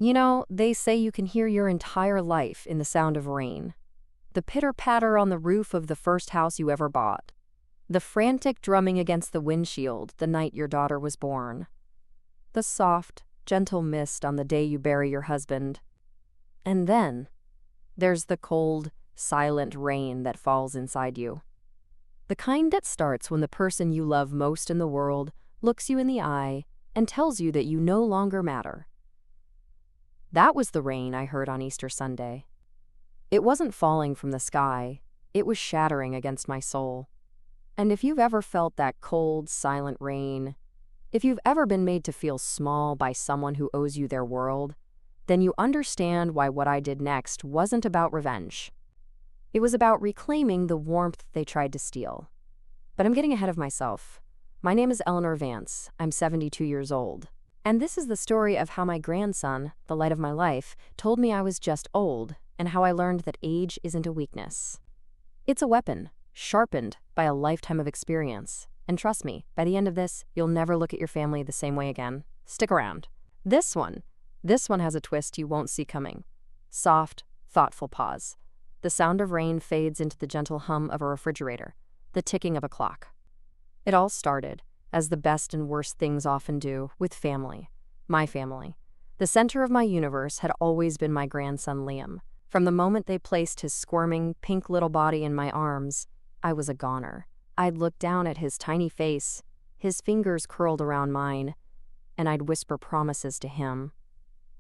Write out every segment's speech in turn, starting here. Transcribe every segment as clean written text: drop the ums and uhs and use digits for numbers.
You know, they say you can hear your entire life in the sound of rain. The pitter-patter on the roof of the first house you ever bought. The frantic drumming against the windshield the night your daughter was born. The soft, gentle mist on the day you bury your husband. And then, there's the cold, silent rain that falls inside you. The kind that starts when the person you love most in the world looks you in the eye and tells you that you no longer matter. That was the rain I heard on Easter Sunday. It wasn't falling from the sky, it was shattering against my soul. And if you've ever felt that cold, silent rain, if you've ever been made to feel small by someone who owes you their world, then you understand why what I did next wasn't about revenge. It was about reclaiming the warmth they tried to steal. But I'm getting ahead of myself. My name is Eleanor Vance. I'm 72 years old. And this is the story of how my grandson, the light of my life, told me I was just old, and how I learned that age isn't a weakness. It's a weapon, sharpened by a lifetime of experience. And trust me, by the end of this, you'll never look at your family the same way again. Stick around. This one has a twist you won't see coming. Soft, thoughtful pause. The sound of rain fades into the gentle hum of a refrigerator, the ticking of a clock. It all started, as the best and worst things often do, with family. My family. The center of my universe had always been my grandson Liam. From the moment they placed his squirming, pink little body in my arms, I was a goner. I'd look down at his tiny face, his fingers curled around mine, and I'd whisper promises to him.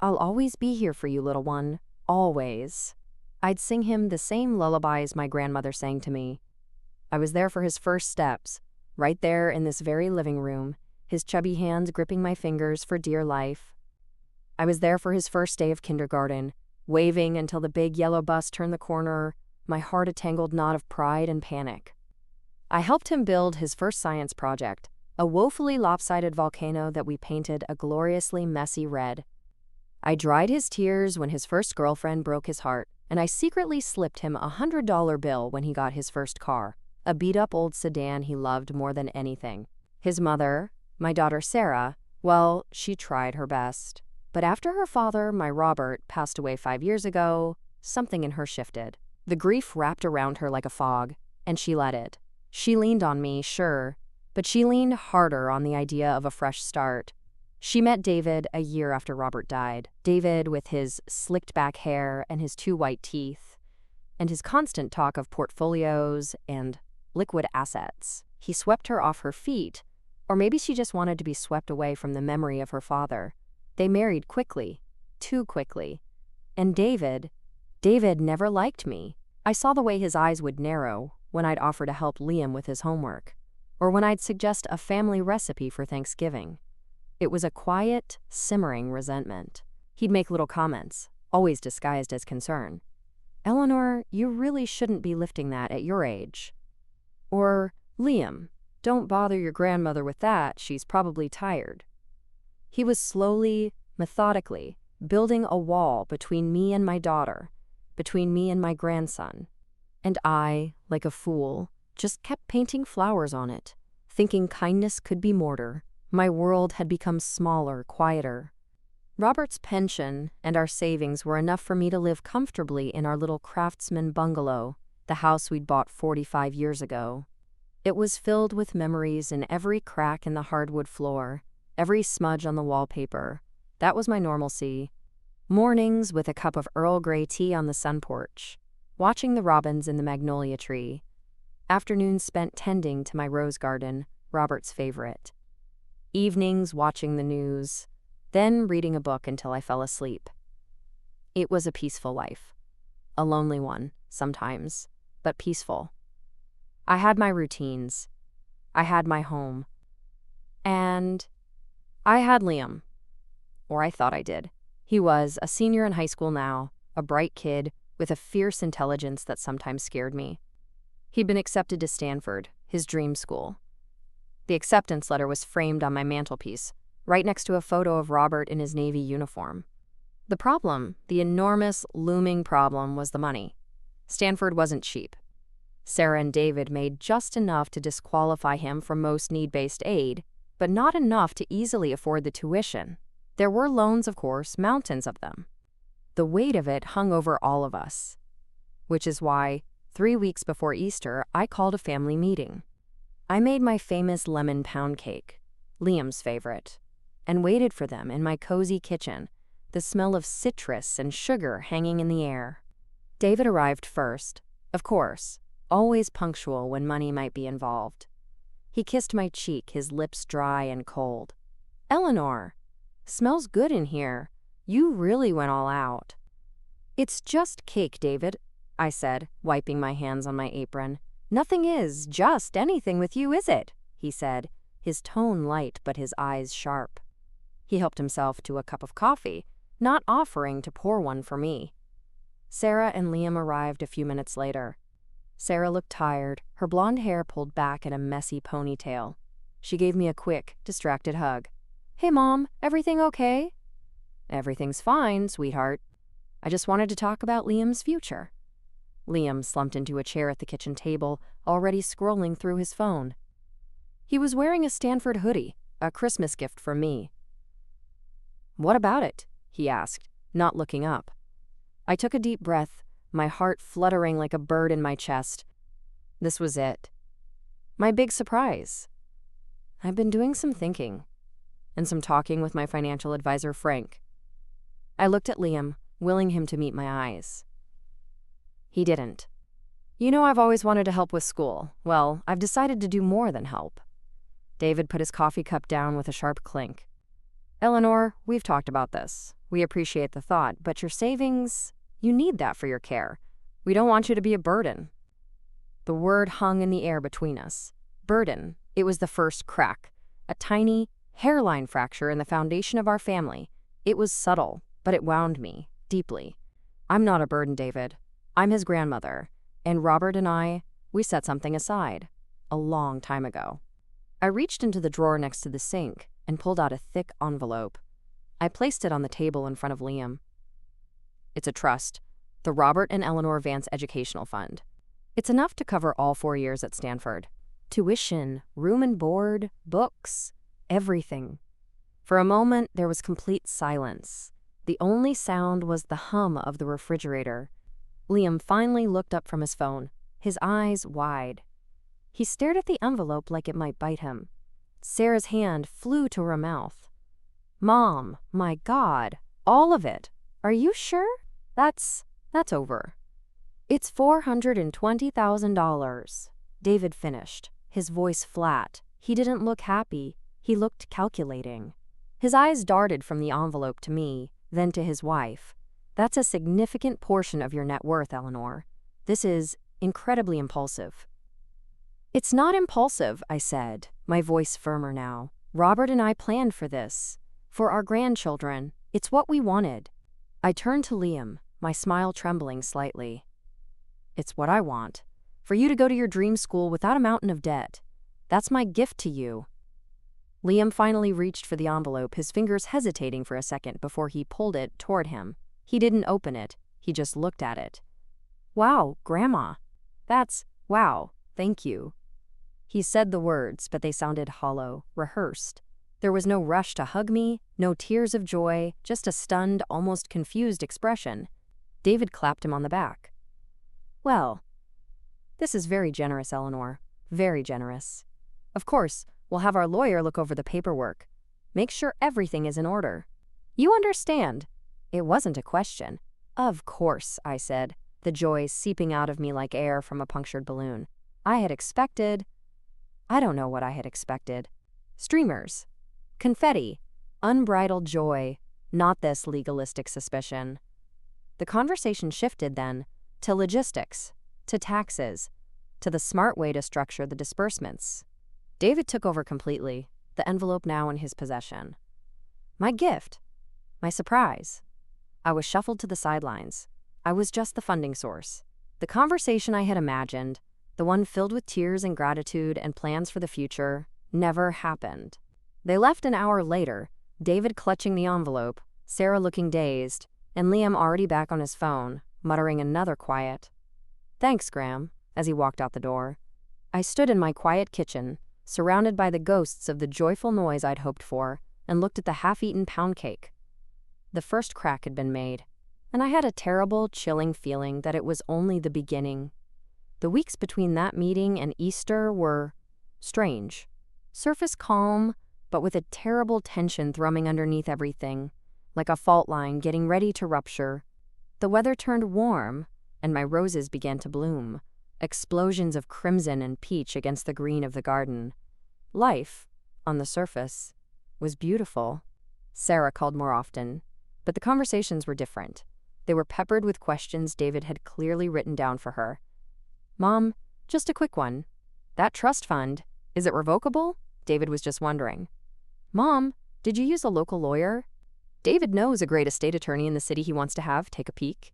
I'll always be here for you, little one. Always. I'd sing him the same lullabies my grandmother sang to me. I was there for his first steps, right there in this very living room, his chubby hands gripping my fingers for dear life. I was there for his first day of kindergarten, waving until the big yellow bus turned the corner, my heart a tangled knot of pride and panic. I helped him build his first science project, a woefully lopsided volcano that we painted a gloriously messy red. I dried his tears when his first girlfriend broke his heart, and I secretly slipped him a $100 bill when he got his first car, a beat-up old sedan he loved more than anything. His mother, my daughter Sarah, well, she tried her best. But after her father, my Robert, passed away 5 years ago, something in her shifted. The grief wrapped around her like a fog, and she let it. She leaned on me, sure, but she leaned harder on the idea of a fresh start. She met David a year after Robert died. David with his slicked back hair and his 2 white teeth, and his constant talk of portfolios and liquid assets. He swept her off her feet, or maybe she just wanted to be swept away from the memory of her father. They married quickly, too quickly. And David never liked me. I saw the way his eyes would narrow when I'd offer to help Liam with his homework, or when I'd suggest a family recipe for Thanksgiving. It was a quiet, simmering resentment. He'd make little comments, always disguised as concern. Eleanor, you really shouldn't be lifting that at your age. Or, Liam, don't bother your grandmother with that, she's probably tired. He was slowly, methodically, building a wall between me and my daughter, between me and my grandson. And I, like a fool, just kept painting flowers on it, thinking kindness could be mortar. My world had become smaller, quieter. Robert's pension and our savings were enough for me to live comfortably in our little craftsman bungalow, the house we'd bought 45 years ago. It was filled with memories in every crack in the hardwood floor, every smudge on the wallpaper. That was my normalcy. Mornings with a cup of Earl Grey tea on the sun porch, watching the robins in the magnolia tree. Afternoons spent tending to my rose garden, Robert's favorite. Evenings watching the news, then reading a book until I fell asleep. It was a peaceful life. A lonely one, sometimes, but peaceful. I had my routines. I had my home. And I had Liam. Or I thought I did. He was a senior in high school now, a bright kid with a fierce intelligence that sometimes scared me. He'd been accepted to Stanford, his dream school. The acceptance letter was framed on my mantelpiece, right next to a photo of Robert in his Navy uniform. The problem, the enormous, looming problem, was the money. Stanford wasn't cheap. Sarah and David made just enough to disqualify him from most need-based aid, but not enough to easily afford the tuition. There were loans, of course, mountains of them. The weight of it hung over all of us. Which is why, 3 weeks before Easter, I called a family meeting. I made my famous lemon pound cake, Liam's favorite, and waited for them in my cozy kitchen, the smell of citrus and sugar hanging in the air. David arrived first, of course, always punctual when money might be involved. He kissed my cheek, his lips dry and cold. "Eleanor, smells good in here. You really went all out." "It's just cake, David," I said, wiping my hands on my apron. "Nothing is just anything with you, is it?" he said, his tone light but his eyes sharp. He helped himself to a cup of coffee, not offering to pour one for me. Sarah and Liam arrived a few minutes later. Sarah looked tired, her blonde hair pulled back in a messy ponytail. She gave me a quick, distracted hug. "Hey, Mom, everything okay?" "Everything's fine, sweetheart. I just wanted to talk about Liam's future." Liam slumped into a chair at the kitchen table, already scrolling through his phone. He was wearing a Stanford hoodie, a Christmas gift from me. "What about it?" he asked, not looking up. I took a deep breath, my heart fluttering like a bird in my chest. This was it. My big surprise. I've been doing some thinking, and some talking with my financial advisor, Frank. I looked at Liam, willing him to meet my eyes. He didn't. "You know I've always wanted to help with school. Well, I've decided to do more than help." David put his coffee cup down with a sharp clink. "Eleanor, we've talked about this. We appreciate the thought, but your savings, you need that for your care. We don't want you to be a burden." The word hung in the air between us. Burden. It was the first crack. A tiny hairline fracture in the foundation of our family. It was subtle, but it wound me, deeply. "I'm not a burden, David. I'm his grandmother, and Robert and we set something aside. A long time ago." I reached into the drawer next to the sink and pulled out a thick envelope. I placed it on the table in front of Liam. "It's a trust, the Robert and Eleanor Vance Educational Fund. It's enough to cover all 4 years at Stanford. Tuition, room and board, books, everything." For a moment, there was complete silence. The only sound was the hum of the refrigerator. Liam finally looked up from his phone, his eyes wide. He stared at the envelope like it might bite him. Sarah's hand flew to her mouth. "Mom, my God, all of it. Are you sure? That's over." "It's $420,000, David finished, his voice flat. He didn't look happy. He looked calculating. His eyes darted from the envelope to me, then to his wife. "That's a significant portion of your net worth, Eleanor. This is incredibly impulsive." "It's not impulsive," I said, my voice firmer now. "Robert and I planned for this. For our grandchildren. It's what we wanted." I turned to Liam, my smile trembling slightly. "It's what I want. For you to go to your dream school without a mountain of debt. That's my gift to you." Liam finally reached for the envelope, his fingers hesitating for a second before he pulled it toward him. He didn't open it, he just looked at it. "Wow, Grandma. Wow, thank you." He said the words, but they sounded hollow, rehearsed. There was no rush to hug me, no tears of joy, just a stunned, almost confused expression. David clapped him on the back. "Well, this is very generous, Eleanor. Very generous. Of course, we'll have our lawyer look over the paperwork. Make sure everything is in order. You understand?" It wasn't a question. "Of course," I said, the joy seeping out of me like air from a punctured balloon. I don't know what I had expected. Streamers. Confetti. Unbridled joy. Not this legalistic suspicion. The conversation shifted then, to logistics, to taxes, to the smart way to structure the disbursements. David took over completely, the envelope now in his possession. My gift. My surprise. I was shuffled to the sidelines. I was just the funding source. The conversation I had imagined, the one filled with tears and gratitude and plans for the future, never happened. They left an hour later, David clutching the envelope, Sarah looking dazed, and Liam already back on his phone, muttering another quiet, "Thanks, Graham," as he walked out the door. I stood in my quiet kitchen, surrounded by the ghosts of the joyful noise I'd hoped for, and looked at the half-eaten pound cake. The first crack had been made, and I had a terrible, chilling feeling that it was only the beginning. The weeks between that meeting and Easter were strange. Surface calm, but with a terrible tension thrumming underneath everything, like a fault line getting ready to rupture. The weather turned warm, and my roses began to bloom, explosions of crimson and peach against the green of the garden. Life, on the surface, was beautiful. Sarah called more often, but the conversations were different. They were peppered with questions David had clearly written down for her. "Mom, just a quick one. That trust fund, is it revocable?" David was just wondering. "Mom, did you use a local lawyer?" David knows a great estate attorney in the city he wants to have take a peek.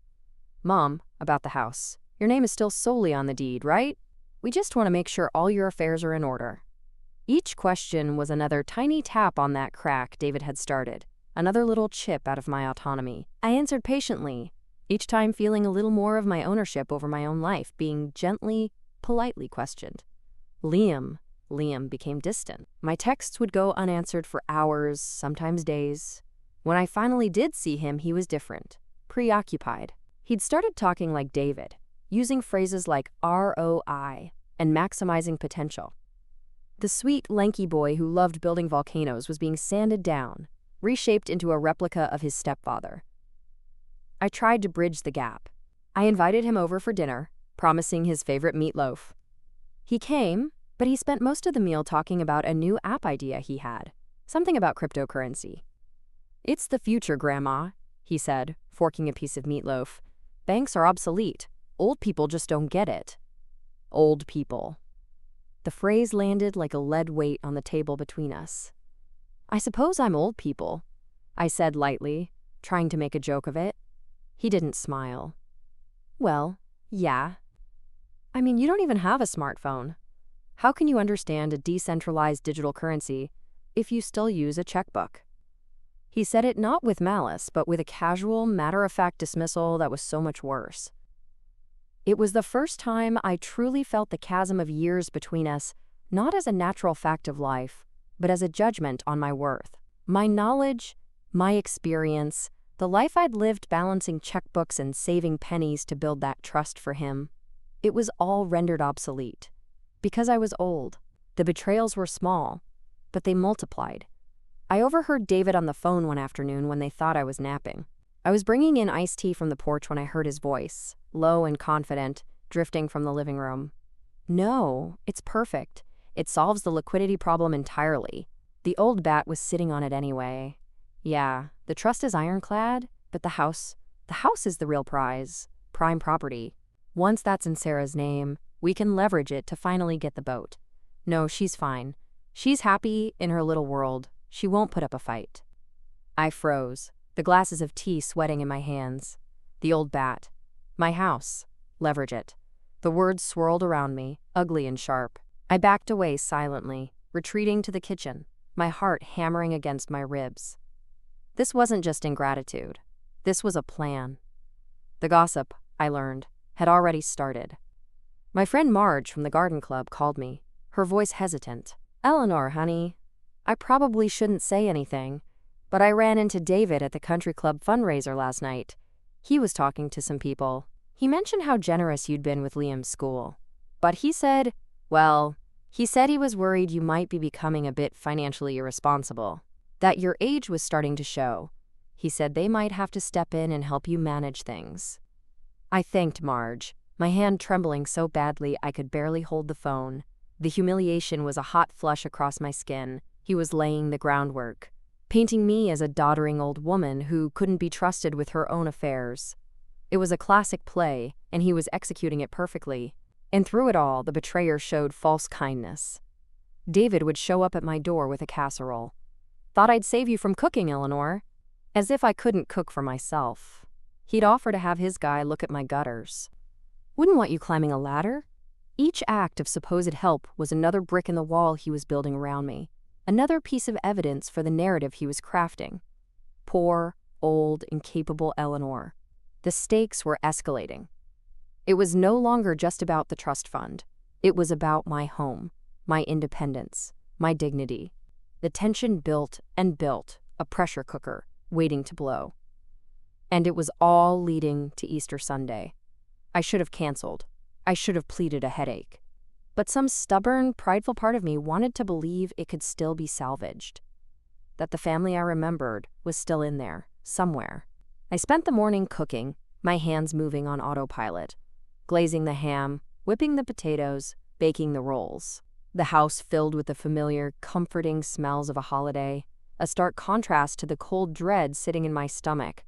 "Mom, about the house. Your name is still solely on the deed, right? We just want to make sure all your affairs are in order." Each question was another tiny tap on that crack David had started, another little chip out of my autonomy. I answered patiently, each time feeling a little more of my ownership over my own life being gently, politely questioned. Liam became distant. My texts would go unanswered for hours, sometimes days. When I finally did see him, he was different, preoccupied. He'd started talking like David, using phrases like ROI and maximizing potential. The sweet, lanky boy who loved building volcanoes was being sanded down, reshaped into a replica of his stepfather. I tried to bridge the gap. I invited him over for dinner, promising his favorite meatloaf. He came, but he spent most of the meal talking about a new app idea he had, something about cryptocurrency. "It's the future, Grandma," he said, forking a piece of meatloaf. "Banks are obsolete. Old people just don't get it." Old people. The phrase landed like a lead weight on the table between us. "I suppose I'm old people," I said lightly, trying to make a joke of it. He didn't smile. "Well, yeah. I mean, you don't even have a smartphone. How can you understand a decentralized digital currency if you still use a checkbook?" He said it not with malice, but with a casual, matter-of-fact dismissal that was so much worse. It was the first time I truly felt the chasm of years between us, not as a natural fact of life, but as a judgment on my worth. My knowledge, my experience, the life I'd lived balancing checkbooks and saving pennies to build that trust for him, it was all rendered obsolete. Because I was old, the betrayals were small, but they multiplied. I overheard David on the phone one afternoon when they thought I was napping. I was bringing in iced tea from the porch when I heard his voice, low and confident, drifting from the living room. "No, it's perfect. It solves the liquidity problem entirely. The old bat was sitting on it anyway. Yeah, the trust is ironclad, but the house is the real prize, prime property. Once that's in Sarah's name, we can leverage it to finally get the boat. No, she's fine. She's happy in her little world. She won't put up a fight." I froze, the glasses of tea sweating in my hands. The old bat. My house. Leverage it. The words swirled around me, ugly and sharp. I backed away silently, retreating to the kitchen, my heart hammering against my ribs. This wasn't just ingratitude. This was a plan. The gossip, I learned, had already started. My friend Marge from the garden club called me, her voice hesitant. "Eleanor, honey, I probably shouldn't say anything, but I ran into David at the country club fundraiser last night. He was talking to some people. He mentioned how generous you'd been with Liam's school. But he said he was worried you might be becoming a bit financially irresponsible, that your age was starting to show. He said they might have to step in and help you manage things." I thanked Marge, my hand trembling so badly I could barely hold the phone. The humiliation was a hot flush across my skin. He was laying the groundwork, painting me as a doddering old woman who couldn't be trusted with her own affairs. It was a classic play, and he was executing it perfectly. And through it all, the betrayer showed false kindness. David would show up at my door with a casserole. "Thought I'd save you from cooking, Eleanor." As if I couldn't cook for myself. He'd offer to have his guy look at my gutters. "Wouldn't want you climbing a ladder." Each act of supposed help was another brick in the wall he was building around me. Another piece of evidence for the narrative he was crafting. Poor, old, incapable Eleanor. The stakes were escalating. It was no longer just about the trust fund. It was about my home, my independence, my dignity. The tension built and built, a pressure cooker, waiting to blow. And it was all leading to Easter Sunday. I should have canceled. I should have pleaded a headache. But some stubborn, prideful part of me wanted to believe it could still be salvaged. That the family I remembered was still in there, somewhere. I spent the morning cooking, my hands moving on autopilot, glazing the ham, whipping the potatoes, baking the rolls. The house filled with the familiar, comforting smells of a holiday, a stark contrast to the cold dread sitting in my stomach.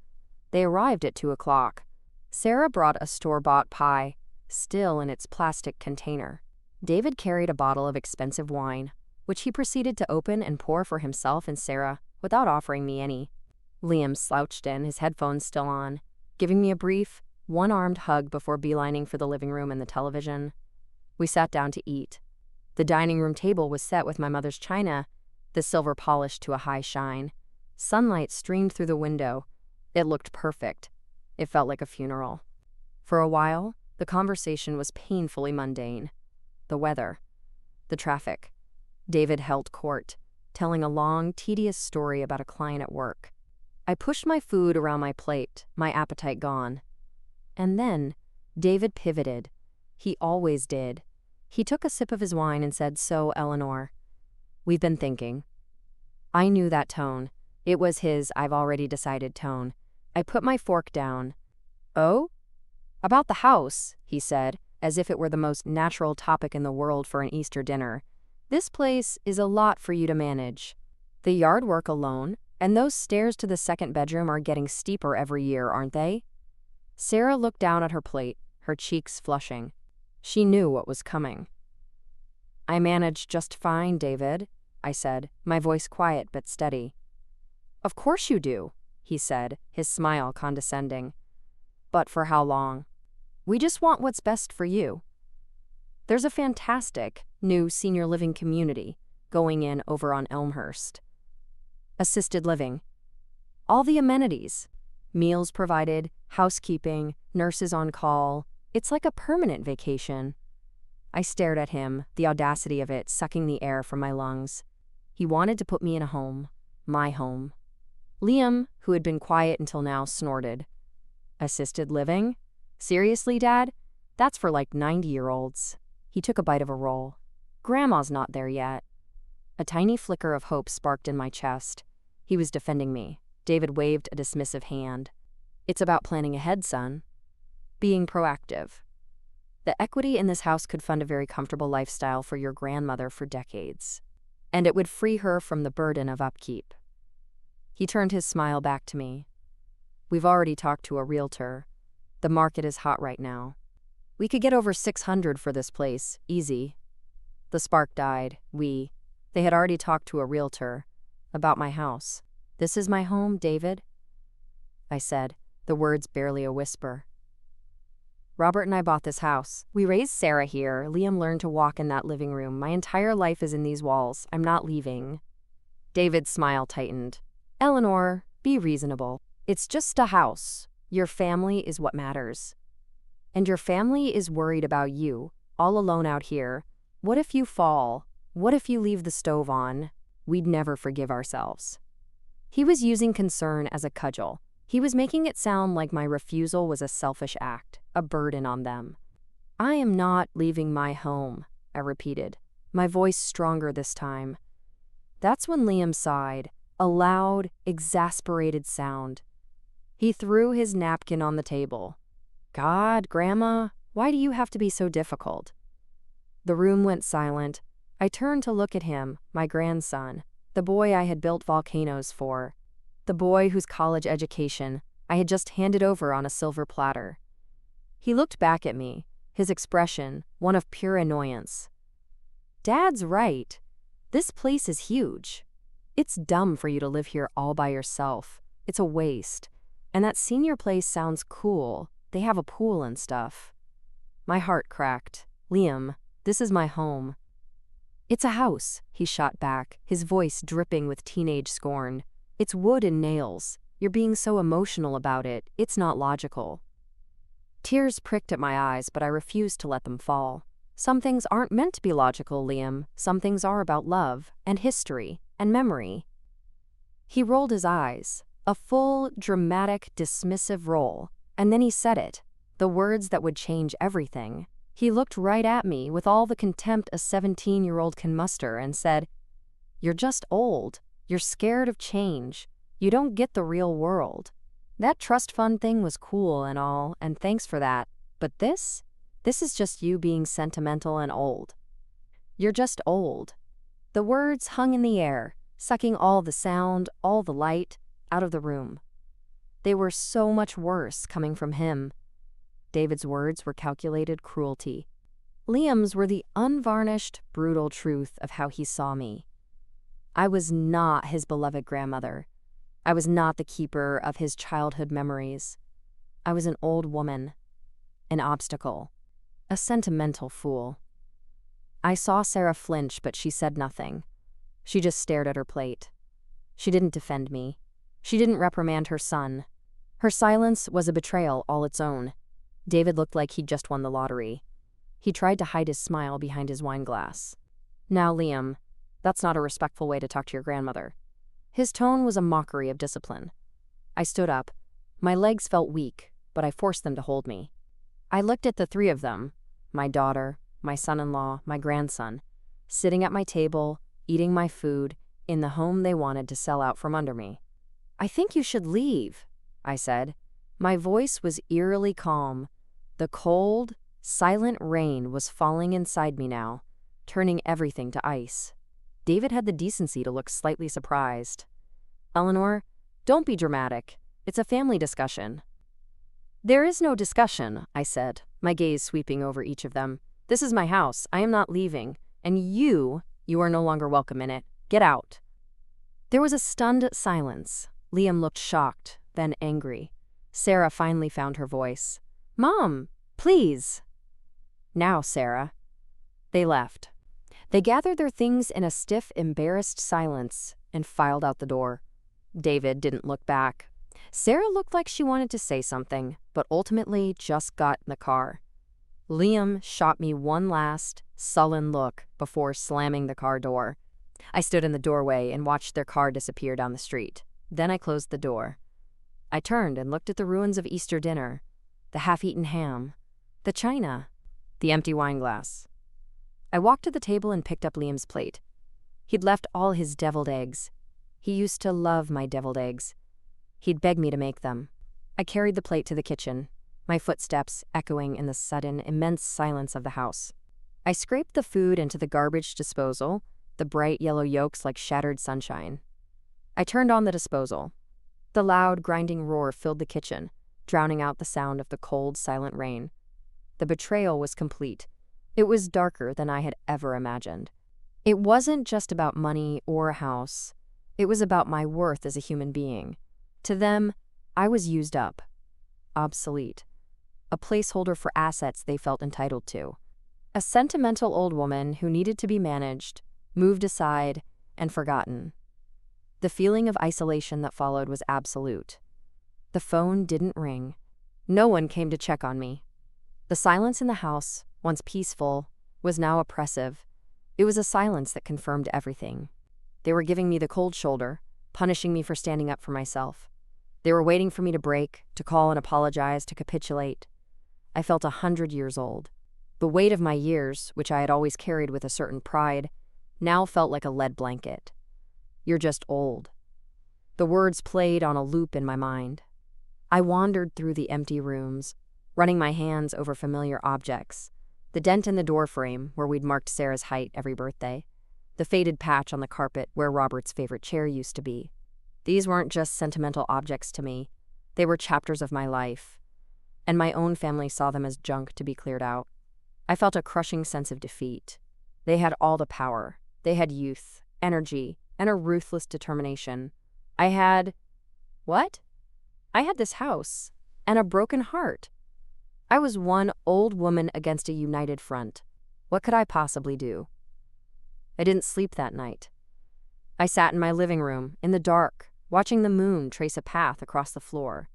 They arrived at 2 o'clock. Sarah brought a store-bought pie, still in its plastic container. David carried a bottle of expensive wine, which he proceeded to open and pour for himself and Sarah without offering me any. Liam slouched in, his headphones still on, giving me a brief, one-armed hug before beelining for the living room and the television. We sat down to eat. The dining room table was set with my mother's china, the silver polished to a high shine. Sunlight streamed through the window. It looked perfect. It felt like a funeral. For a while, the conversation was painfully mundane. The weather. The traffic. David held court, telling a long, tedious story about a client at work. I pushed my food around my plate, my appetite gone. And then, David pivoted. He always did. He took a sip of his wine and said, "So, Eleanor, we've been thinking." I knew that tone. It was his "I've already decided" tone. I put my fork down. "Oh? About the house," he said, as if it were the most natural topic in the world for an Easter dinner. "This place is a lot for you to manage. The yard work alone, and those stairs to the second bedroom are getting steeper every year, aren't they?" Sarah looked down at her plate, her cheeks flushing. She knew what was coming. "I manage just fine, David," I said, my voice quiet but steady. "Of course you do," he said, his smile condescending. "But for how long? We just want what's best for you. There's a fantastic, new senior living community going in over on Elmhurst. Assisted living. All the amenities. Meals provided, housekeeping, nurses on call. It's like a permanent vacation." I stared at him, the audacity of it sucking the air from my lungs. He wanted to put me in a home. My home. Liam, who had been quiet until now, snorted. "Assisted living? Seriously, Dad? That's for like 90-year-olds. He took a bite of a roll. "Grandma's not there yet." A tiny flicker of hope sparked in my chest. He was defending me. David waved a dismissive hand. "It's about planning ahead, son. Being proactive. The equity in this house could fund a very comfortable lifestyle for your grandmother for decades. And it would free her from the burden of upkeep." He turned his smile back to me. "We've already talked to a realtor. The market is hot right now. We could get over 600 for this place, easy." The spark died. They had already talked to a realtor about my house. "This is my home, David," I said, the words barely a whisper. "Robert and I bought this house. We raised Sarah here. Liam learned to walk in that living room. My entire life is in these walls. I'm not leaving." David's smile tightened. "Eleanor, be reasonable. It's just a house. Your family is what matters. And your family is worried about you, all alone out here. What if you fall? What if you leave the stove on? We'd never forgive ourselves." He was using concern as a cudgel. He was making it sound like my refusal was a selfish act, a burden on them. "I am not leaving my home," I repeated, my voice stronger this time. That's when Liam sighed, a loud, exasperated sound. He threw his napkin on the table. "God, Grandma, why do you have to be so difficult?" The room went silent. I turned to look at him, my grandson, the boy I had built volcanoes for, the boy whose college education I had just handed over on a silver platter. He looked back at me, his expression one of pure annoyance. "Dad's right. This place is huge. It's dumb for you to live here all by yourself. It's a waste. And that senior place sounds cool. They have a pool and stuff." My heart cracked. "Liam, this is my home." "It's a house," he shot back, his voice dripping with teenage scorn. "It's wood and nails. You're being so emotional about it. It's not logical." Tears pricked at my eyes, but I refused to let them fall. "Some things aren't meant to be logical, Liam. Some things are about love and history. and memory. He rolled his eyes, a full, dramatic, dismissive roll, and then he said it, the words that would change everything. He looked right at me with all the contempt a 17-year-old can muster and said, "You're just old. You're scared of change. You don't get the real world. That trust fund thing was cool and all, and thanks for that, but this is just you being sentimental and old. You're just old." The words hung in the air, sucking all the sound, all the light, out of the room. They were so much worse coming from him. David's words were calculated cruelty. Liam's were the unvarnished, brutal truth of how he saw me. I was not his beloved grandmother. I was not the keeper of his childhood memories. I was an old woman, an obstacle, a sentimental fool. I saw Sarah flinch, but she said nothing. She just stared at her plate. She didn't defend me. She didn't reprimand her son. Her silence was a betrayal all its own. David looked like he'd just won the lottery. He tried to hide his smile behind his wine glass. "Now, Liam, that's not a respectful way to talk to your grandmother." His tone was a mockery of discipline. I stood up. My legs felt weak, but I forced them to hold me. I looked at the three of them, my daughter, my son-in-law, my grandson, sitting at my table, eating my food, in the home they wanted to sell out from under me. "I think you should leave," I said. My voice was eerily calm. The cold, silent rain was falling inside me now, turning everything to ice. David had the decency to look slightly surprised. "Eleanor, don't be dramatic. It's a family discussion." "There is no discussion," I said, my gaze sweeping over each of them. "This is my house. I am not leaving. And you are no longer welcome in it. Get out." There was a stunned silence. Liam looked shocked, then angry. Sarah finally found her voice. "Mom, please." "Now, Sarah." They left. They gathered their things in a stiff, embarrassed silence and filed out the door. David didn't look back. Sarah looked like she wanted to say something, but ultimately just got in the car. Liam shot me one last, sullen look before slamming the car door. I stood in the doorway and watched their car disappear down the street. Then I closed the door. I turned and looked at the ruins of Easter dinner, the half-eaten ham, the china, the empty wine glass. I walked to the table and picked up Liam's plate. He'd left all his deviled eggs. He used to love my deviled eggs. He'd begged me to make them. I carried the plate to the kitchen, my footsteps echoing in the sudden, immense silence of the house. I scraped the food into the garbage disposal, the bright yellow yolks like shattered sunshine. I turned on the disposal. The loud, grinding roar filled the kitchen, drowning out the sound of the cold, silent rain. The betrayal was complete. It was darker than I had ever imagined. It wasn't just about money or a house. It was about my worth as a human being. To them, I was used up, obsolete, a placeholder for assets they felt entitled to. A sentimental old woman who needed to be managed, moved aside, and forgotten. The feeling of isolation that followed was absolute. The phone didn't ring. No one came to check on me. The silence in the house, once peaceful, was now oppressive. It was a silence that confirmed everything. They were giving me the cold shoulder, punishing me for standing up for myself. They were waiting for me to break, to call and apologize, to capitulate. I felt 100 years old. The weight of my years, which I had always carried with a certain pride, now felt like a lead blanket. "You're just old." The words played on a loop in my mind. I wandered through the empty rooms, running my hands over familiar objects. The dent in the doorframe where we'd marked Sarah's height every birthday. The faded patch on the carpet where Robert's favorite chair used to be. These weren't just sentimental objects to me. They were chapters of my life. And my own family saw them as junk to be cleared out. I felt a crushing sense of defeat. They had all the power. They had youth, energy, and a ruthless determination. I had... what? I had this house, and a broken heart. I was one old woman against a united front. What could I possibly do? I didn't sleep that night. I sat in my living room, in the dark, watching the moon trace a path across the floor.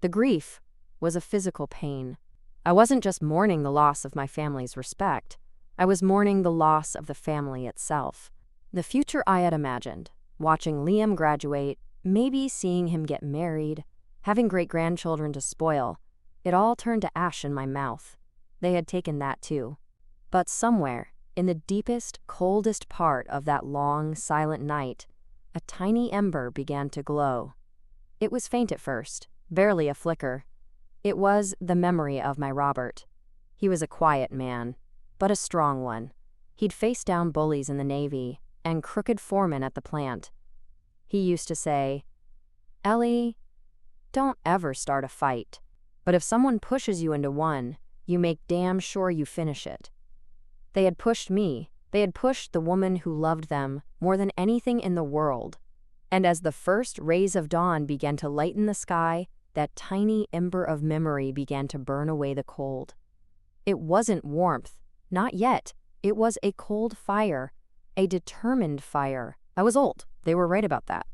The grief was a physical pain. I wasn't just mourning the loss of my family's respect. I was mourning the loss of the family itself. The future I had imagined, watching Liam graduate, maybe seeing him get married, having great-grandchildren to spoil, it all turned to ash in my mouth. They had taken that too. But somewhere, in the deepest, coldest part of that long, silent night, a tiny ember began to glow. It was faint at first, barely a flicker. It was the memory of my Robert. He was a quiet man, but a strong one. He'd faced down bullies in the Navy and crooked foremen at the plant. He used to say, "Ellie, don't ever start a fight. But if someone pushes you into one, you make damn sure you finish it." They had pushed me. They had pushed the woman who loved them more than anything in the world. And as the first rays of dawn began to lighten the sky, that tiny ember of memory began to burn away the cold. It wasn't warmth, not yet. It was a cold fire, a determined fire. I was old. They were right about that.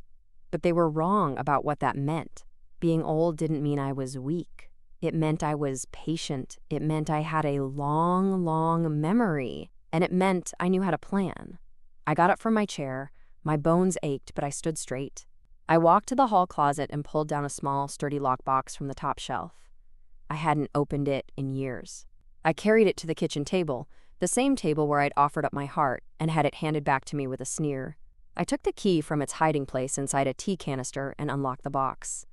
But they were wrong about what that meant. Being old didn't mean I was weak. It meant I was patient. It meant I had a long, long memory. And it meant I knew how to plan. I got up from my chair. My bones ached, but I stood straight. I walked to the hall closet and pulled down a small, sturdy lockbox from the top shelf. I hadn't opened it in years. I carried it to the kitchen table, the same table where I'd offered up my heart, and had it handed back to me with a sneer. I took the key from its hiding place inside a tea canister and unlocked the box.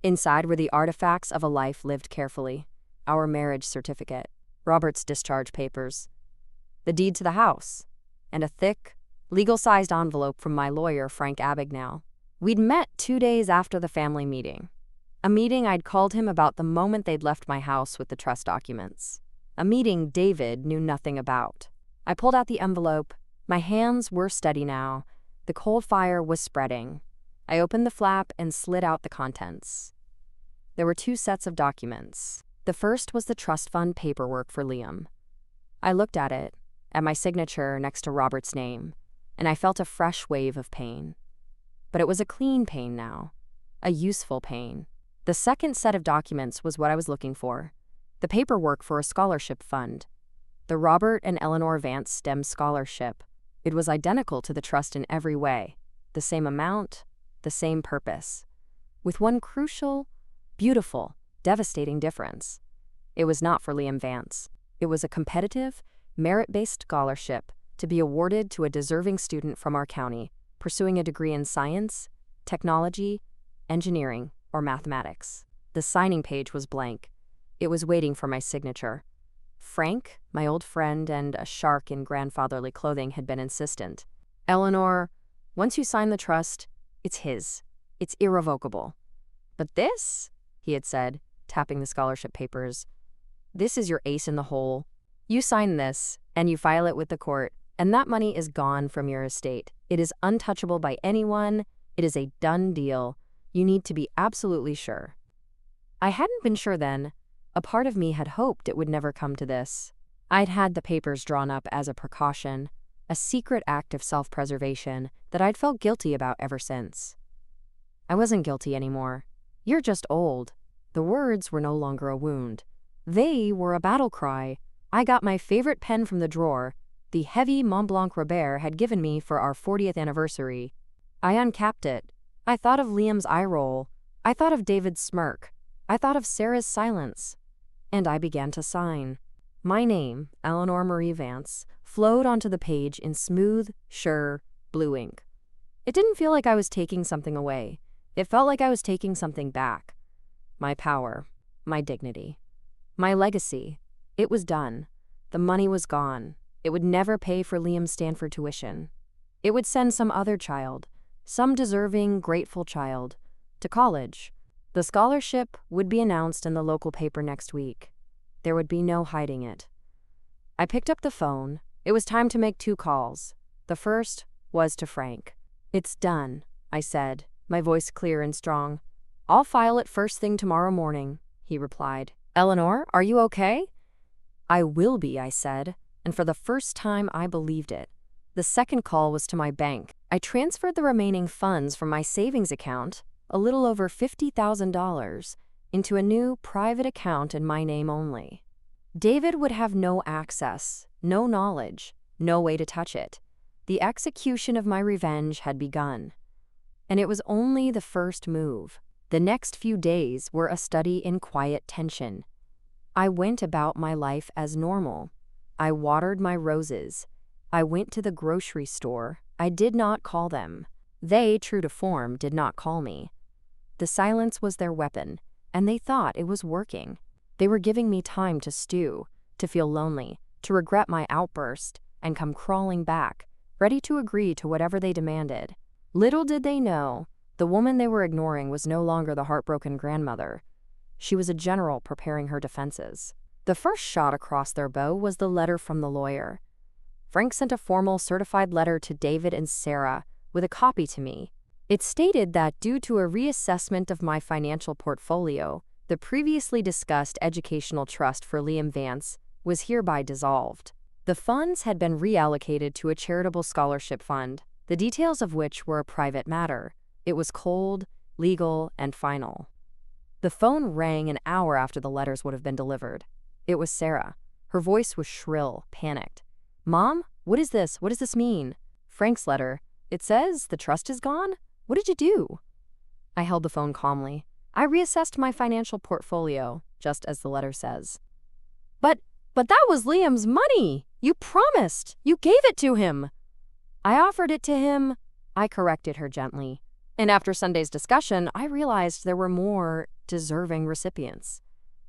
Inside were the artifacts of a life lived carefully. Our marriage certificate, Robert's discharge papers, the deed to the house, and a thick, legal-sized envelope from my lawyer, Frank Abagnale. We'd met 2 days after the family meeting. A meeting I'd called him about the moment they'd left my house with the trust documents. A meeting David knew nothing about. I pulled out the envelope. My hands were steady now. The cold fire was spreading. I opened the flap and slid out the contents. There were 2 sets of documents. The first was the trust fund paperwork for Liam. I looked at it, at my signature next to Robert's name, and I felt a fresh wave of pain. But it was a clean pain now, a useful pain. The second set of documents was what I was looking for, the paperwork for a scholarship fund, the Robert and Eleanor Vance STEM scholarship. It was identical to the trust in every way, the same amount, the same purpose, with one crucial, beautiful, devastating difference. It was not for Liam Vance. It was a competitive, merit-based scholarship to be awarded to a deserving student from our county pursuing a degree in science, technology, engineering, or mathematics. The signing page was blank. It was waiting for my signature. Frank, my old friend and a shark in grandfatherly clothing, had been insistent. "Eleanor, once you sign the trust, it's his. It's irrevocable. But this," he had said, tapping the scholarship papers, "this is your ace in the hole. You sign this, and you file it with the court, and that money is gone from your estate. It is untouchable by anyone. It is a done deal. You need to be absolutely sure." I hadn't been sure then. A part of me had hoped it would never come to this. I'd had the papers drawn up as a precaution, a secret act of self-preservation that I'd felt guilty about ever since. I wasn't guilty anymore. "You're just old." The words were no longer a wound. They were a battle cry. I got my favorite pen from the drawer, the heavy Montblanc Robert had given me for our 40th anniversary. I uncapped it. I thought of Liam's eye roll. I thought of David's smirk. I thought of Sarah's silence. And I began to sign. My name, Eleanor Marie Vance, flowed onto the page in smooth, sure, blue ink. It didn't feel like I was taking something away. It felt like I was taking something back. My power, my dignity, my legacy. It was done. The money was gone. It would never pay for Liam's Stanford tuition. It would send some other child, some deserving, grateful child, to college. The scholarship would be announced in the local paper next week. There would be no hiding it. I picked up the phone. It was time to make 2 calls. The first was to Frank. "It's done," I said, my voice clear and strong. "I'll file it first thing tomorrow morning," he replied. "Eleanor, are you okay?" "I will be," I said, and for the first time I believed it. The second call was to my bank. I transferred the remaining funds from my savings account, a little over $50,000, into a new private account in my name only. David would have no access, no knowledge, no way to touch it. The execution of my revenge had begun. And it was only the first move. The next few days were a study in quiet tension. I went about my life as normal. I watered my roses. I went to the grocery store. I did not call them. They, true to form, did not call me. The silence was their weapon, and they thought it was working. They were giving me time to stew, to feel lonely, to regret my outburst, and come crawling back, ready to agree to whatever they demanded. Little did they know, the woman they were ignoring was no longer the heartbroken grandmother. She was a general preparing her defenses. The first shot across their bow was the letter from the lawyer. Frank sent a formal certified letter to David and Sarah with a copy to me. It stated that due to a reassessment of my financial portfolio, the previously discussed educational trust for Liam Vance was hereby dissolved. The funds had been reallocated to a charitable scholarship fund, the details of which were a private matter. It was cold, legal, and final. The phone rang an hour after the letters would have been delivered. It was Sarah. Her voice was shrill, panicked. "Mom, what is this? What does this mean?" Frank's letter. "It says the trust is gone? What did you do?" I held the phone calmly. "I reassessed my financial portfolio, just as the letter says." But that was Liam's money! You promised! You gave it to him!" "I offered it to him," I corrected her gently. "And after Sunday's discussion, I realized there were more deserving recipients."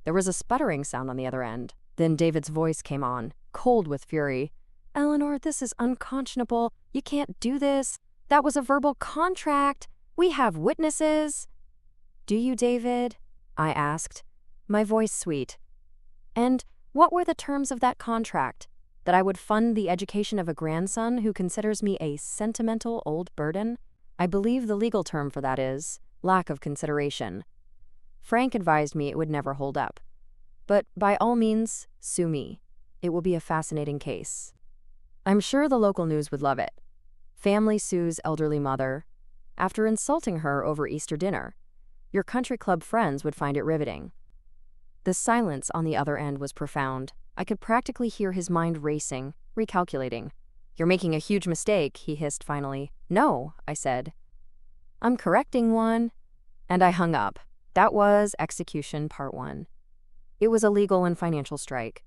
There was a sputtering sound on the other end. Then David's voice came on, cold with fury. "Eleanor, this is unconscionable. You can't do this. That was a verbal contract. We have witnesses." "Do you, David?" I asked, my voice sweet. "And what were the terms of that contract? That I would fund the education of a grandson who considers me a sentimental old burden? I believe the legal term for that is lack of consideration." Frank advised me it would never hold up. "But by all means, sue me. It will be a fascinating case. I'm sure the local news would love it. Family sues elderly mother after insulting her over Easter dinner. Your country club friends would find it riveting." The silence on the other end was profound. I could practically hear his mind racing, recalculating. "You're making a huge mistake," he hissed finally. "No," I said. "I'm correcting one." And I hung up. That was execution part 1. It was a legal and financial strike.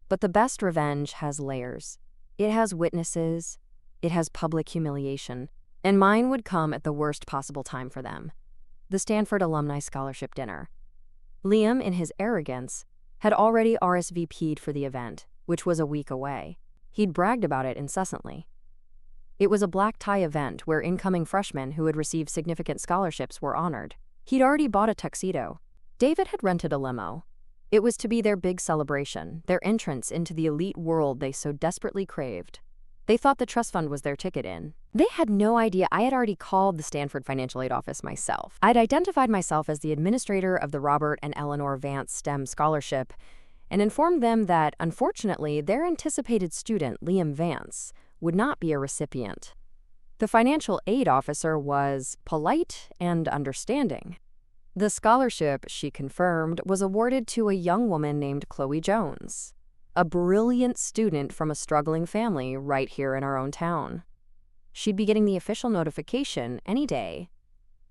But the best revenge has layers. It has witnesses. It has public humiliation. And mine would come at the worst possible time for them. The Stanford Alumni Scholarship Dinner. Liam, in his arrogance, had already RSVP'd for the event, which was a week away. He'd bragged about it incessantly. It was a black tie event where incoming freshmen who had received significant scholarships were honored. He'd already bought a tuxedo. David had rented a limo. It was to be their big celebration, their entrance into the elite world they so desperately craved. They thought the trust fund was their ticket in. They had no idea I had already called the Stanford Financial Aid Office myself. I'd identified myself as the administrator of the Robert and Eleanor Vance STEM Scholarship and informed them that, unfortunately, their anticipated student, Liam Vance, would not be a recipient. The financial aid officer was polite and understanding. The scholarship, she confirmed, was awarded to a young woman named Chloe Jones, a brilliant student from a struggling family right here in our own town. She'd be getting the official notification any day.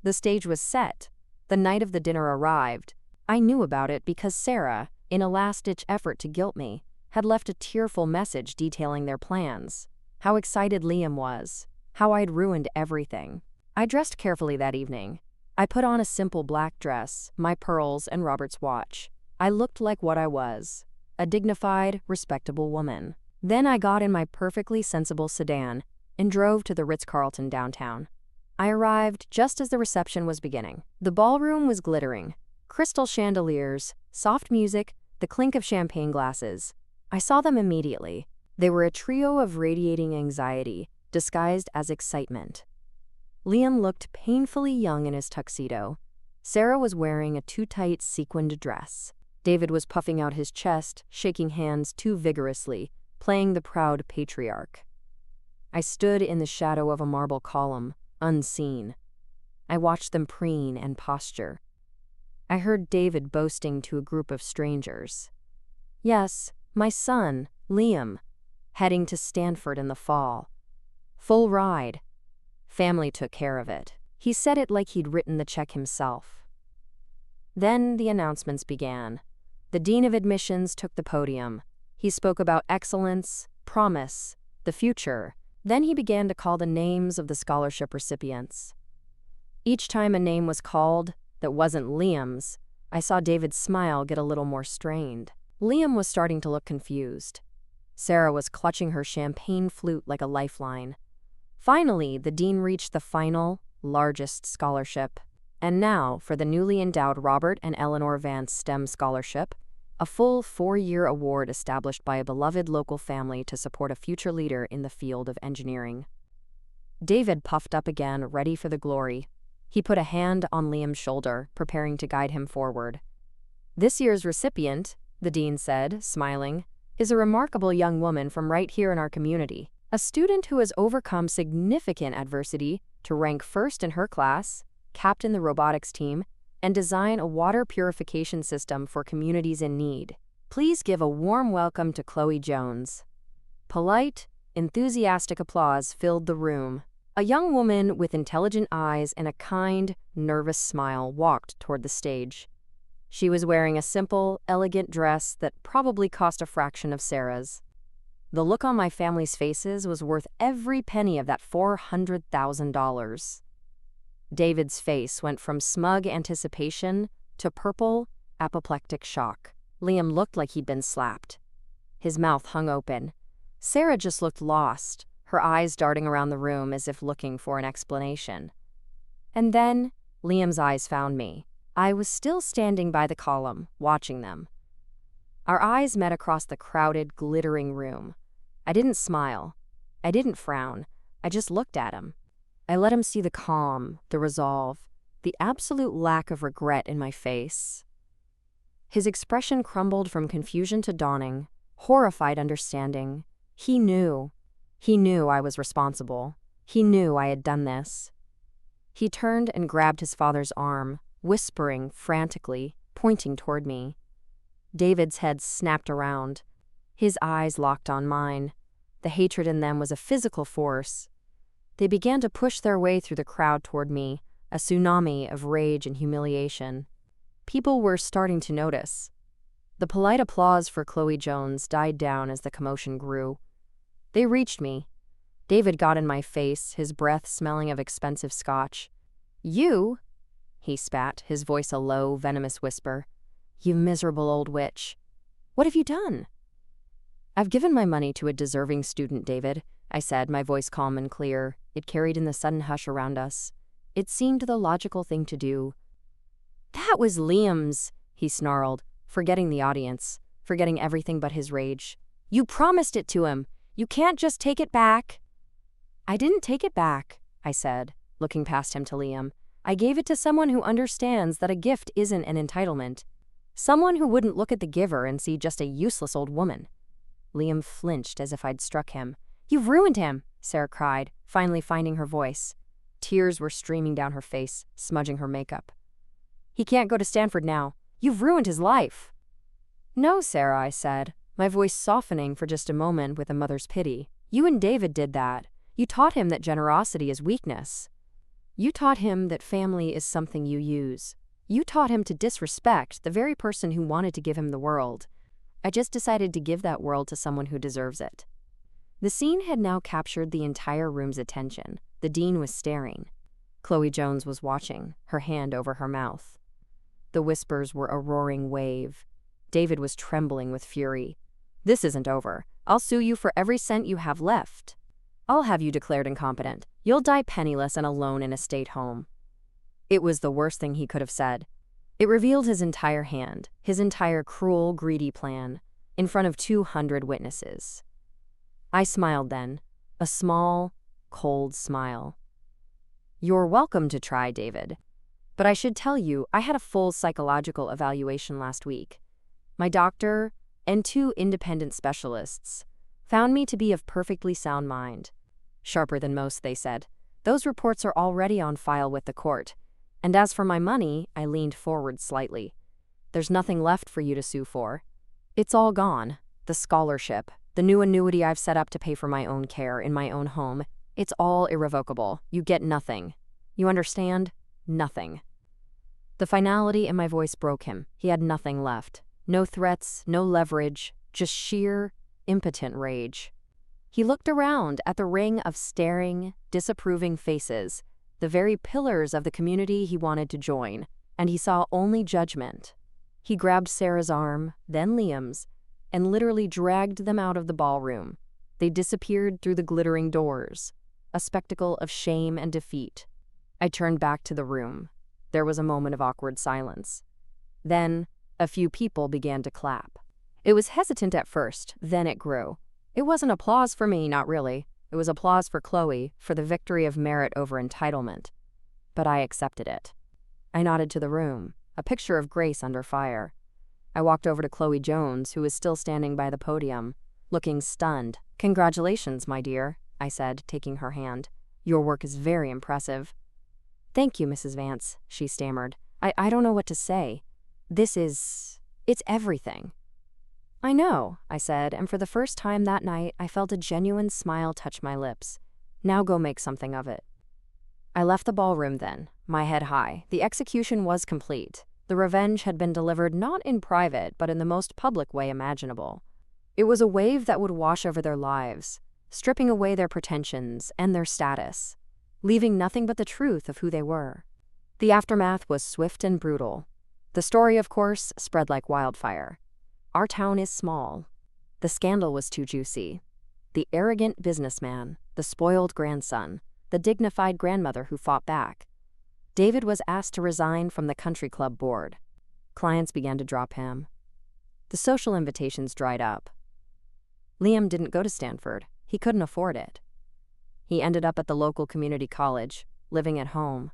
The stage was set. The night of the dinner arrived. I knew about it because Sarah, in a last-ditch effort to guilt me, had left a tearful message detailing their plans, how excited Liam was, how I'd ruined everything. I dressed carefully that evening. I put on a simple black dress, my pearls, and Robert's watch. I looked like what I was, a dignified, respectable woman. Then I got in my perfectly sensible sedan and drove to the Ritz-Carlton downtown. I arrived just as the reception was beginning. The ballroom was glittering. Crystal chandeliers, soft music, the clink of champagne glasses. I saw them immediately. They were a trio of radiating anxiety, disguised as excitement. Liam looked painfully young in his tuxedo. Sarah was wearing a too-tight sequined dress. David was puffing out his chest, shaking hands too vigorously, playing the proud patriarch. I stood in the shadow of a marble column, unseen. I watched them preen and posture. I heard David boasting to a group of strangers. "Yes, my son, Liam, heading to Stanford in the fall. Full ride. Family took care of it. He said it like he'd written the check himself. Then the announcements began. The dean of admissions took the podium. He spoke about excellence, promise, the future. Then he began to call the names of the scholarship recipients. Each time a name was called that wasn't Liam's, I saw David's smile get a little more strained. Liam was starting to look confused. Sarah was clutching her champagne flute like a lifeline. Finally, the dean reached the final, largest scholarship. And now, for the newly endowed Robert and Eleanor Vance STEM Scholarship, a full 4-year award established by a beloved local family to support a future leader in the field of engineering. David puffed up again, ready for the glory. He put a hand on Liam's shoulder, preparing to guide him forward. "This year's recipient," the dean said, smiling, "is a remarkable young woman from right here in our community, a student who has overcome significant adversity to rank first in her class, captain the robotics team, and design a water purification system for communities in need. Please give a warm welcome to Chloe Jones." Polite, enthusiastic applause filled the room. A young woman with intelligent eyes and a kind, nervous smile walked toward the stage. She was wearing a simple, elegant dress that probably cost a fraction of Sarah's. The look on my family's faces was worth every penny of that $400,000. David's face went from smug anticipation to purple, apoplectic shock. Liam looked like he'd been slapped. His mouth hung open. Sarah just looked lost, her eyes darting around the room as if looking for an explanation. And then, Liam's eyes found me. I was still standing by the column, watching them. Our eyes met across the crowded, glittering room. I didn't smile. I didn't frown. I just looked at him. I let him see the calm, the resolve, the absolute lack of regret in my face. His expression crumbled from confusion to dawning, horrified understanding. He knew. He knew I was responsible. He knew I had done this. He turned and grabbed his father's arm, whispering frantically, pointing toward me. David's head snapped around. His eyes locked on mine. The hatred in them was a physical force. They began to push their way through the crowd toward me, a tsunami of rage and humiliation. People were starting to notice. The polite applause for Chloe Jones died down as the commotion grew. They reached me. David got in my face, his breath smelling of expensive scotch. "You?" he spat, his voice a low, venomous whisper. "You miserable old witch. What have you done?" "I've given my money to a deserving student, David," I said, my voice calm and clear. It carried in the sudden hush around us. It seemed the logical thing to do. "That was Liam's," he snarled, forgetting the audience, forgetting everything but his rage. "You promised it to him. You can't just take it back." "I didn't take it back," I said, looking past him to Liam. "I gave it to someone who understands that a gift isn't an entitlement. Someone who wouldn't look at the giver and see just a useless old woman." Liam flinched as if I'd struck him. "You've ruined him," Sarah cried, finally finding her voice. Tears were streaming down her face, smudging her makeup. "He can't go to Stanford now. You've ruined his life." "No, Sarah," I said, my voice softening for just a moment with a mother's pity. "You and David did that. You taught him that generosity is weakness. You taught him that family is something you use. You taught him to disrespect the very person who wanted to give him the world. I just decided to give that world to someone who deserves it." The scene had now captured the entire room's attention. The dean was staring. Chloe Jones was watching, her hand over her mouth. The whispers were a roaring wave. David was trembling with fury. "This isn't over. I'll sue you for every cent you have left. I'll have you declared incompetent. You'll die penniless and alone in a state home." It was the worst thing he could have said. It revealed his entire hand, his entire cruel, greedy plan, in front of 200 witnesses. I smiled then, a small, cold smile. "You're welcome to try, David. But I should tell you, I had a full psychological evaluation last week. My doctor and 2 independent specialists found me to be of perfectly sound mind. Sharper than most, they said. Those reports are already on file with the court. And as for my money," I leaned forward slightly, "there's nothing left for you to sue for. It's all gone. The scholarship, the new annuity I've set up to pay for my own care in my own home, It's all irrevocable. You get nothing. You understand? Nothing. The finality in my voice broke him. He had nothing left. No threats, no leverage, just sheer, impotent rage. He looked around at the ring of staring, disapproving faces, the very pillars of the community he wanted to join, and he saw only judgment. He grabbed Sarah's arm, then Liam's, and literally dragged them out of the ballroom. They disappeared through the glittering doors, a spectacle of shame and defeat. I turned back to the room. There was a moment of awkward silence. Then, a few people began to clap. It was hesitant at first, then it grew. It wasn't applause for me, not really. It was applause for Chloe, for the victory of merit over entitlement. But I accepted it. I nodded to the room, a picture of grace under fire. I walked over to Chloe Jones, who was still standing by the podium, looking stunned. "Congratulations, my dear," I said, taking her hand. "Your work is very impressive." "Thank you, Mrs. Vance," she stammered. I don't know what to say. It's everything." "I know," I said, and for the first time that night, I felt a genuine smile touch my lips. "Now go make something of it." I left the ballroom then, my head high. The execution was complete. The revenge had been delivered not in private, but in the most public way imaginable. It was a wave that would wash over their lives, stripping away their pretensions and their status, leaving nothing but the truth of who they were. The aftermath was swift and brutal. The story, of course, spread like wildfire. Our town is small. The scandal was too juicy. The arrogant businessman, the spoiled grandson, the dignified grandmother who fought back. David was asked to resign from the country club board. Clients began to drop him. The social invitations dried up. Liam didn't go to Stanford. He couldn't afford it. He ended up at the local community college, living at home.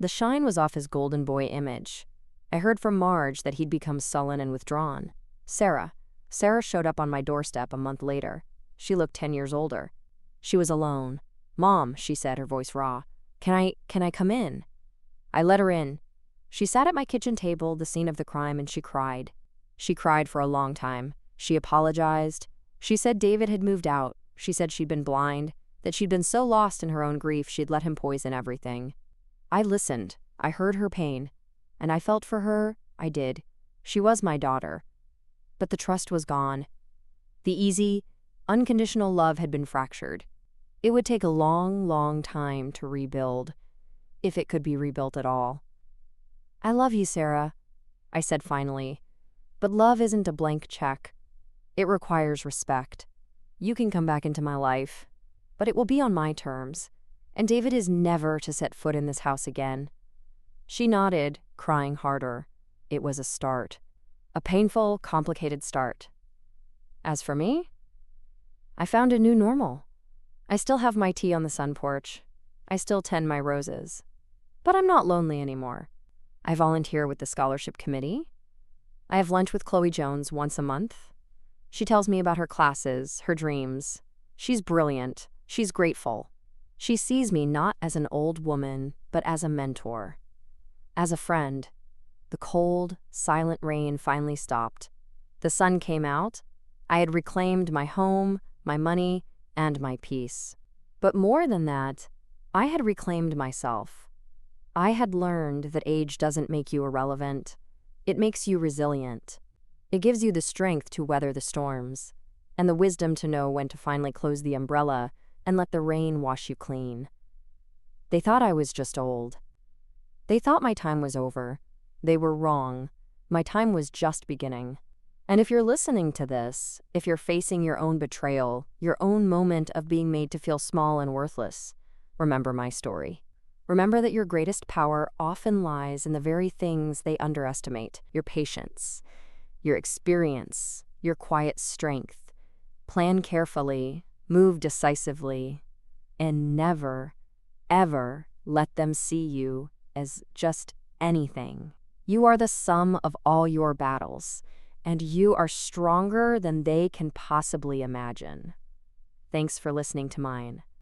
The shine was off his golden boy image. I heard from Marge that he'd become sullen and withdrawn. Sarah showed up on my doorstep a month later. She looked 10 years older. She was alone. "Mom," she said, her voice raw. Can I come in?" I let her in. She sat at my kitchen table, the scene of the crime, and she cried. She cried for a long time. She apologized. She said David had moved out. She said she'd been blind, that she'd been so lost in her own grief she'd let him poison everything. I listened. I heard her pain. And I felt for her. I did. She was my daughter. But the trust was gone. The easy, unconditional love had been fractured. It would take a long, long time to rebuild, if it could be rebuilt at all. "I love you, Sarah," I said finally. "But love isn't a blank check. It requires respect. You can come back into my life, but it will be on my terms. And David is never to set foot in this house again." She nodded, crying harder. It was a start. A painful, complicated start. As for me, I found a new normal. I still have my tea on the sun porch. I still tend my roses. But I'm not lonely anymore. I volunteer with the scholarship committee. I have lunch with Chloe Jones once a month. She tells me about her classes, her dreams. She's brilliant. She's grateful. She sees me not as an old woman, but as a mentor. As a friend. The cold, silent rain finally stopped. The sun came out. I had reclaimed my home, my money, and my peace. But more than that, I had reclaimed myself. I had learned that age doesn't make you irrelevant. It makes you resilient. It gives you the strength to weather the storms, and the wisdom to know when to finally close the umbrella and let the rain wash you clean. They thought I was just old. They thought my time was over. They were wrong. My time was just beginning. And if you're listening to this, if you're facing your own betrayal, your own moment of being made to feel small and worthless, remember my story. Remember that your greatest power often lies in the very things they underestimate: your patience, your experience, your quiet strength. Plan carefully, move decisively, and never, ever let them see you as just anything. You are the sum of all your battles, and you are stronger than they can possibly imagine. Thanks for listening to mine.